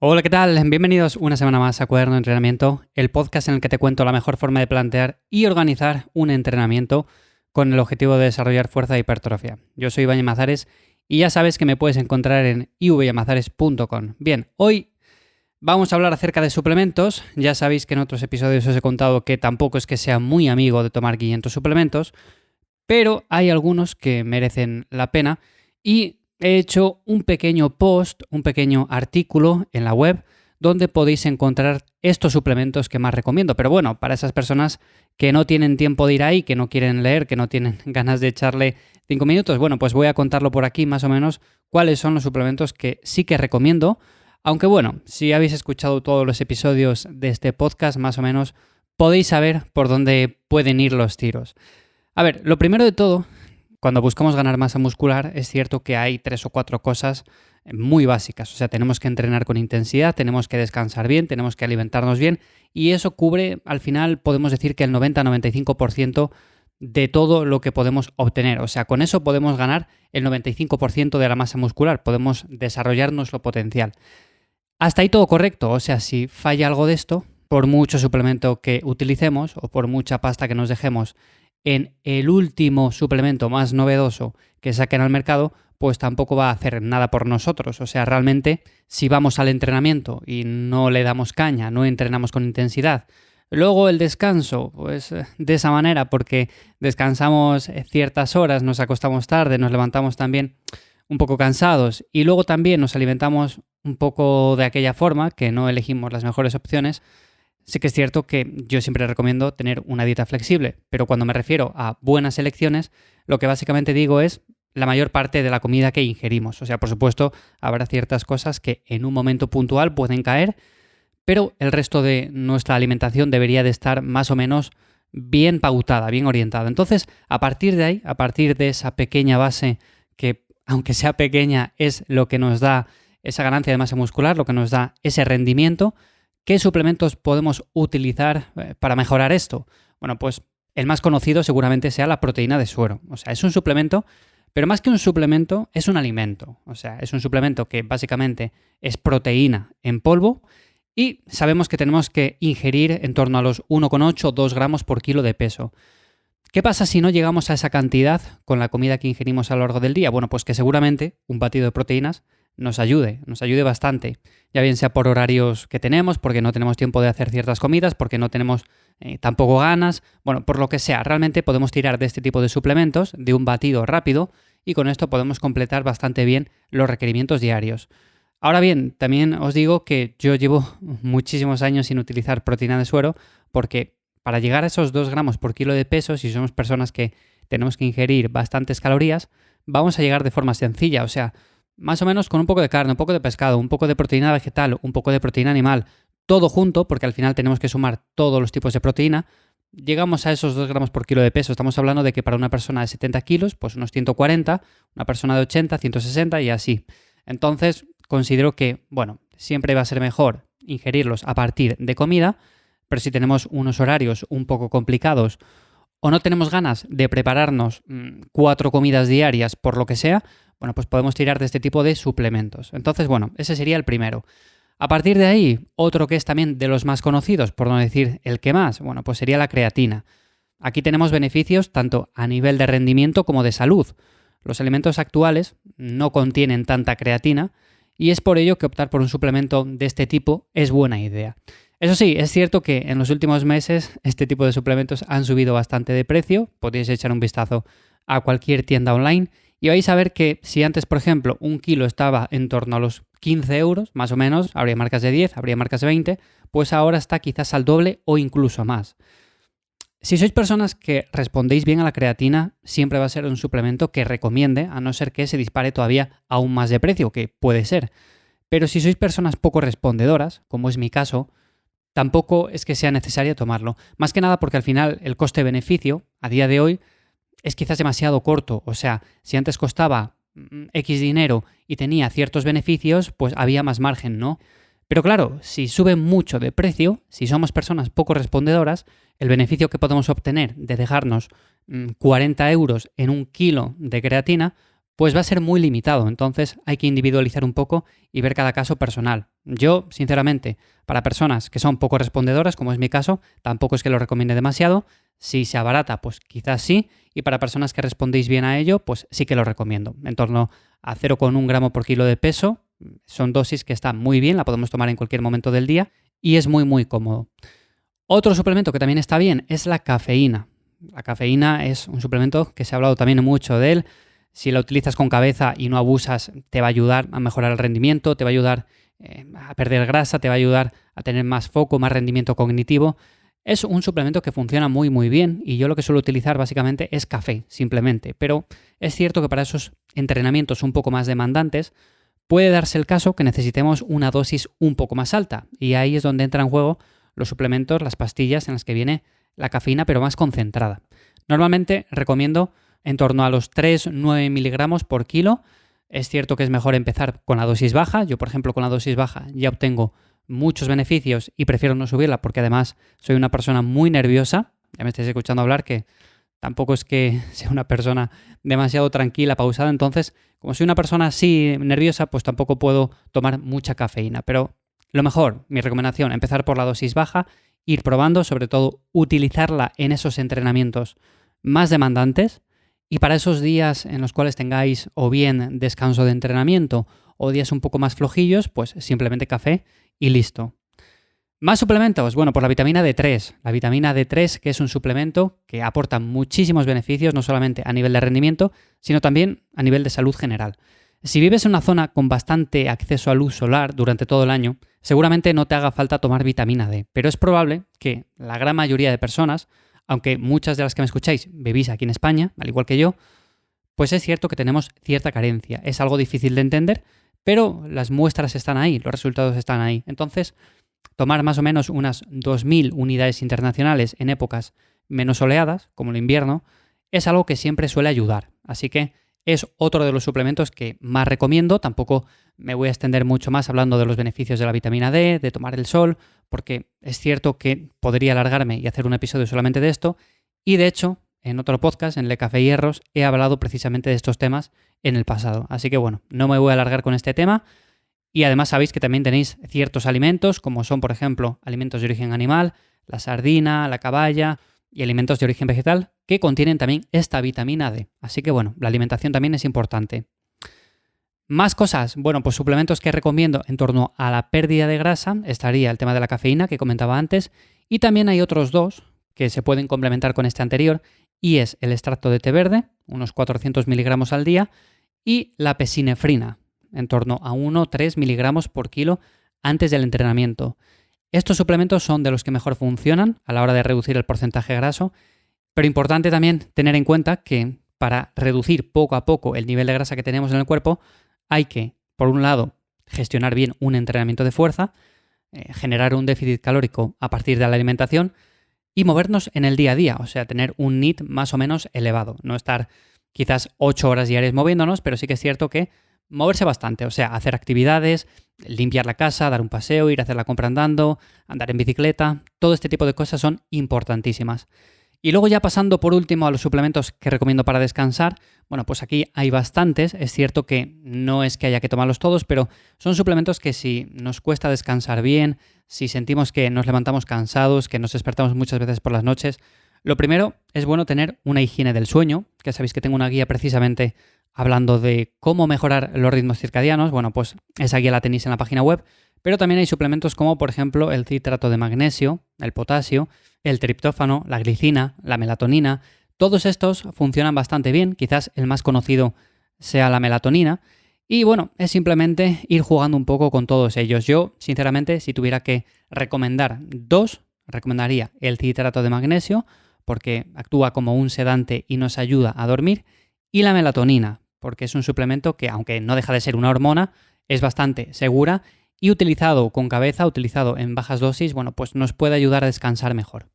Hola, ¿qué tal? Bienvenidos una semana más a Cuaderno de Entrenamiento, el podcast en el que te cuento la mejor forma de plantear y organizar un entrenamiento con el objetivo de desarrollar fuerza e hipertrofia. Yo soy Iván Llamazares y ya sabes que me puedes encontrar en ivllamazares.com. Bien, hoy vamos a hablar acerca de suplementos. Ya sabéis que en otros episodios os he contado que tampoco es que sea muy amigo de tomar 500 suplementos, pero hay algunos que merecen la pena y he hecho un pequeño post, un pequeño artículo en la web donde podéis encontrar estos suplementos que más recomiendo. Pero bueno, para esas personas que no tienen tiempo de ir ahí, que no quieren leer, que no tienen ganas de echarle 5 minutos, bueno, pues voy a contarlo por aquí más o menos cuáles son los suplementos que sí que recomiendo. Aunque bueno, si habéis escuchado todos los episodios de este podcast, más o menos podéis saber por dónde pueden ir los tiros. A ver, lo primero de todo, cuando buscamos ganar masa muscular, es cierto que hay 3 o 4 cosas muy básicas. O sea, tenemos que entrenar con intensidad, tenemos que descansar bien, tenemos que alimentarnos bien y eso cubre, al final, podemos decir que el 90-95% de todo lo que podemos obtener. O sea, con eso podemos ganar el 95% de la masa muscular, podemos desarrollar nuestro potencial. Hasta ahí todo correcto. O sea, si falla algo de esto, por mucho suplemento que utilicemos o por mucha pasta que nos dejemos en el último suplemento más novedoso que saquen al mercado, pues tampoco va a hacer nada por nosotros. O sea, realmente, si vamos al entrenamiento y no le damos caña, no entrenamos con intensidad, luego el descanso, pues de esa manera, porque descansamos ciertas horas, nos acostamos tarde, nos levantamos también un poco cansados y luego también nos alimentamos un poco de aquella forma, que no elegimos las mejores opciones. Sí que es cierto que yo siempre recomiendo tener una dieta flexible, pero cuando me refiero a buenas elecciones, lo que básicamente digo es la mayor parte de la comida que ingerimos. O sea, por supuesto, habrá ciertas cosas que en un momento puntual pueden caer, pero el resto de nuestra alimentación debería de estar más o menos bien pautada, bien orientada. Entonces, a partir de ahí, a partir de esa pequeña base que, aunque sea pequeña, es lo que nos da esa ganancia de masa muscular, lo que nos da ese rendimiento, ¿qué suplementos podemos utilizar para mejorar esto? Bueno, pues el más conocido seguramente sea la proteína de suero. O sea, es un suplemento, pero más que un suplemento, es un alimento. O sea, es un suplemento que básicamente es proteína en polvo y sabemos que tenemos que ingerir en torno a los 1,8 o 2 gramos por kilo de peso. ¿Qué pasa si no llegamos a esa cantidad con la comida que ingerimos a lo largo del día? Bueno, pues que seguramente un batido de proteínas nos ayude bastante, ya bien sea por horarios que tenemos, porque no tenemos tiempo de hacer ciertas comidas, porque no tenemos tampoco ganas, bueno, por lo que sea, realmente podemos tirar de este tipo de suplementos, de un batido rápido, y con esto podemos completar bastante bien los requerimientos diarios. Ahora bien, también os digo que yo llevo muchísimos años sin utilizar proteína de suero, porque para llegar a esos 2 gramos por kilo de peso, si somos personas que tenemos que ingerir bastantes calorías, vamos a llegar de forma sencilla, o sea, más o menos con un poco de carne, un poco de pescado, un poco de proteína vegetal, un poco de proteína animal, todo junto, porque al final tenemos que sumar todos los tipos de proteína, llegamos a esos 2 gramos por kilo de peso. Estamos hablando de que para una persona de 70 kilos, pues unos 140, una persona de 80, 160 y así. Entonces, considero que, bueno, siempre va a ser mejor ingerirlos a partir de comida, pero si tenemos unos horarios un poco complicados o no tenemos ganas de prepararnos 4 comidas diarias por lo que sea, bueno, pues podemos tirar de este tipo de suplementos. Entonces, bueno, ese sería el primero. A partir de ahí, otro que es también de los más conocidos, por no decir el que más, bueno, pues sería la creatina. Aquí tenemos beneficios tanto a nivel de rendimiento como de salud. Los alimentos actuales no contienen tanta creatina y es por ello que optar por un suplemento de este tipo es buena idea. Eso sí, es cierto que en los últimos meses este tipo de suplementos han subido bastante de precio. Podéis echar un vistazo a cualquier tienda online y vais a ver que si antes, por ejemplo, un kilo estaba en torno a los 15 euros, más o menos, habría marcas de 10, habría marcas de 20, pues ahora está quizás al doble o incluso más. Si sois personas que respondéis bien a la creatina, siempre va a ser un suplemento que recomiende, a no ser que se dispare todavía aún más de precio, que puede ser. Pero si sois personas poco respondedoras, como es mi caso, tampoco es que sea necesario tomarlo. Más que nada porque al final el coste-beneficio, a día de hoy, es quizás demasiado corto. O sea, si antes costaba X dinero y tenía ciertos beneficios, pues había más margen, ¿no? Pero claro, si sube mucho de precio, si somos personas poco respondedoras, el beneficio que podemos obtener de dejarnos 40 euros en un kilo de creatina, pues va a ser muy limitado. Entonces hay que individualizar un poco y ver cada caso personal. Yo, sinceramente, para personas que son poco respondedoras, como es mi caso, tampoco es que lo recomiende demasiado. Si se abarata, pues quizás sí. Y para personas que respondéis bien a ello, pues sí que lo recomiendo. En torno a 0,1 gramo por kilo de peso. Son dosis que están muy bien, la podemos tomar en cualquier momento del día y es muy, muy cómodo. Otro suplemento que también está bien es la cafeína. La cafeína es un suplemento que se ha hablado también mucho de él. Si la utilizas con cabeza y no abusas, te va a ayudar a mejorar el rendimiento, te va a ayudar a perder grasa, te va a ayudar a tener más foco, más rendimiento cognitivo. Es un suplemento que funciona muy muy bien y yo lo que suelo utilizar básicamente es café, simplemente. Pero es cierto que para esos entrenamientos un poco más demandantes puede darse el caso que necesitemos una dosis un poco más alta y ahí es donde entran en juego los suplementos, las pastillas en las que viene la cafeína pero más concentrada. Normalmente recomiendo en torno a los 3-9 miligramos por kilo. Es cierto que es mejor empezar con la dosis baja. Yo, por ejemplo, con la dosis baja ya obtengo muchos beneficios y prefiero no subirla porque además soy una persona muy nerviosa. Ya me estáis escuchando hablar que tampoco es que sea una persona demasiado tranquila, pausada. Entonces, como soy una persona así nerviosa, pues tampoco puedo tomar mucha cafeína. Pero lo mejor, mi recomendación, empezar por la dosis baja, ir probando, sobre todo utilizarla en esos entrenamientos más demandantes. Y para esos días en los cuales tengáis o bien descanso de entrenamiento o días un poco más flojillos, pues simplemente café y listo. Más suplementos, bueno, pues la vitamina D3. La vitamina D3, que es un suplemento que aporta muchísimos beneficios, no solamente a nivel de rendimiento, sino también a nivel de salud general. Si vives en una zona con bastante acceso a luz solar durante todo el año, seguramente no te haga falta tomar vitamina D, pero es probable que la gran mayoría de personas, aunque muchas de las que me escucháis vivís aquí en España, al igual que yo, pues es cierto que tenemos cierta carencia. Es algo difícil de entender, pero las muestras están ahí, los resultados están ahí. Entonces, tomar más o menos unas 2.000 unidades internacionales en épocas menos soleadas, como el invierno, es algo que siempre suele ayudar. Así que es otro de los suplementos que más recomiendo. Tampoco me voy a extender mucho más hablando de los beneficios de la vitamina D, de tomar el sol, porque es cierto que podría alargarme y hacer un episodio solamente de esto. Y de hecho, en otro podcast, en Le Café y Hierros, he hablado precisamente de estos temas en el pasado. Así que bueno, no me voy a alargar con este tema. Y además sabéis que también tenéis ciertos alimentos, como son, por ejemplo, alimentos de origen animal, la sardina, la caballa y alimentos de origen vegetal, que contienen también esta vitamina D. Así que bueno, la alimentación también es importante. Más cosas, bueno, pues suplementos que recomiendo en torno a la pérdida de grasa, estaría el tema de la cafeína que comentaba antes, y también hay otros dos que se pueden complementar con este anterior, y es el extracto de té verde, unos 400 miligramos al día, y la pesinefrina, en torno a 1-3 miligramos por kilo antes del entrenamiento. Estos suplementos son de los que mejor funcionan a la hora de reducir el porcentaje graso, pero importante también tener en cuenta que para reducir poco a poco el nivel de grasa que tenemos en el cuerpo, hay que, por un lado, gestionar bien un entrenamiento de fuerza, generar un déficit calórico a partir de la alimentación y movernos en el día a día, o sea, tener un NEAT más o menos elevado. No estar quizás 8 horas diarias moviéndonos, pero sí que es cierto que moverse bastante, o sea, hacer actividades, limpiar la casa, dar un paseo, ir a hacer la compra andando, andar en bicicleta, todo este tipo de cosas son importantísimas. Y luego ya pasando por último a los suplementos que recomiendo para descansar, bueno, pues aquí hay bastantes, es cierto que no es que haya que tomarlos todos, pero son suplementos que si nos cuesta descansar bien, si sentimos que nos levantamos cansados, que nos despertamos muchas veces por las noches, lo primero es bueno tener una higiene del sueño, que sabéis que tengo una guía precisamente hablando de cómo mejorar los ritmos circadianos. Bueno, pues esa guía la tenéis en la página web, pero también hay suplementos como por ejemplo el citrato de magnesio, el potasio, el triptófano, la glicina, la melatonina. Todos estos funcionan bastante bien, quizás el más conocido sea la melatonina. Y bueno, es simplemente ir jugando un poco con todos ellos. Yo, sinceramente, si tuviera que recomendar dos, recomendaría el citrato de magnesio, porque actúa como un sedante y nos ayuda a dormir, y la melatonina, porque es un suplemento que, aunque no deja de ser una hormona, es bastante segura y utilizado con cabeza, utilizado en bajas dosis, bueno, pues nos puede ayudar a descansar mejor.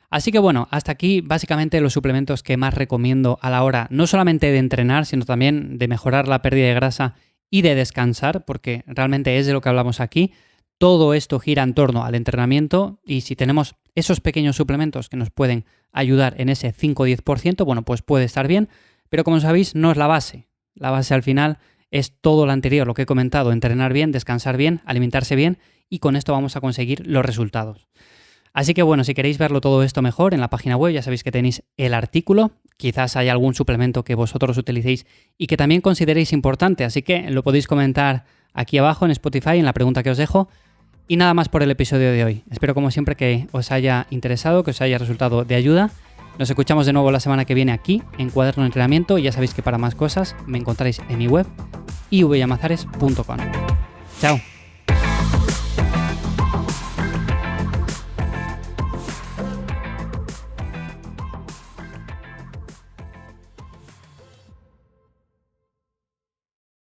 Así que bueno, hasta aquí básicamente los suplementos que más recomiendo a la hora no solamente de entrenar, sino también de mejorar la pérdida de grasa y de descansar, porque realmente es de lo que hablamos aquí. Todo esto gira en torno al entrenamiento y si tenemos esos pequeños suplementos que nos pueden ayudar en ese 5 o 10%, bueno, pues puede estar bien, pero como sabéis no es la base. La base al final es todo lo anterior, lo que he comentado: entrenar bien, descansar bien, alimentarse bien, y con esto vamos a conseguir los resultados. Así que bueno, si queréis verlo todo esto mejor en la página web, ya sabéis que tenéis el artículo. Quizás haya algún suplemento que vosotros utilicéis y que también consideréis importante, así que lo podéis comentar aquí abajo en Spotify en la pregunta que os dejo. Y nada más por el episodio de hoy. Espero como siempre que os haya interesado, que os haya resultado de ayuda. Nos escuchamos de nuevo la semana que viene aquí en Cuaderno de Entrenamiento, y ya sabéis que para más cosas me encontráis en mi web ivllamazares.com. ¡Chao!